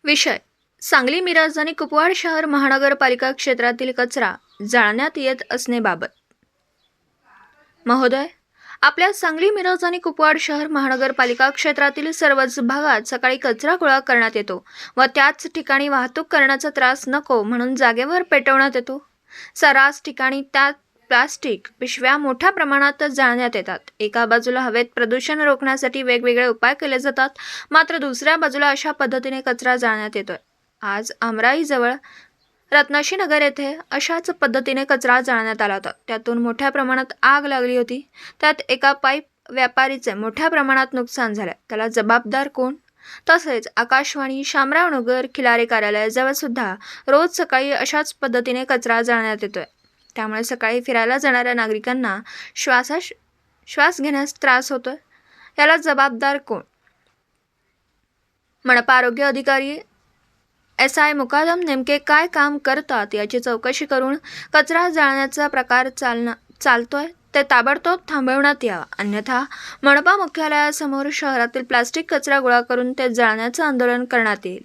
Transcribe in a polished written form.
विषय सांगली मिरज आणि कुपवाड शहर महानगरपालिका क्षेत्रातील कचरा जाळण्यात येत असण्याबाबत। महोदय, आपल्या सांगली मिरज आणि कुपवाड शहर महानगरपालिका क्षेत्रातील सर्वच भागात सकाळी कचरा गोळा करण्यात येतो व त्याच ठिकाणी वाहतूक करण्याचा त्रास नको म्हणून जागेवर पेटवण्यात येतो। सर्रास ठिकाणी त्यात प्लास्टिक पिशव्या मोठ्या प्रमाणात जाळण्यात येतात। एका बाजूला हवेत प्रदूषण रोखण्यासाठी वेगवेगळे उपाय केले जातात, मात्र दुसऱ्या बाजूला अशा पद्धतीने कचरा जाळण्यात येतोय। आज आमराईजवळ रत्नाशी नगर येथे अशाच पद्धतीने कचरा जाळण्यात आला होता। त्यातून मोठ्या प्रमाणात आग लागली होती। त्यात एका पाईप व्यापारीचे मोठ्या प्रमाणात नुकसान झाले। त्याला जबाबदार कोण? तसेच आकाशवाणी, शामराव नगर, खिलारे कार्यालयाजवळ सुद्धा रोज सकाळी अशाच पद्धतीने कचरा जाळण्यात येतोय। त्यामुळे सकाळी फिरायला जाणाऱ्या नागरिकांना श्वास घेण्यास त्रास होतोय। याला जबाबदार कोण? मनपा आरोग्य अधिकारी SI मुकादम नेमके काय काम करतात याची चौकशी करून कचरा जाळण्याचा प्रकार चालतोय ते ताबडतोब थांबवण्यात यावा, अन्यथा मनपा मुख्यालयासमोर शहरातील प्लास्टिक कचरा गोळा करून ते जाळण्याचं आंदोलन करण्यात येईल।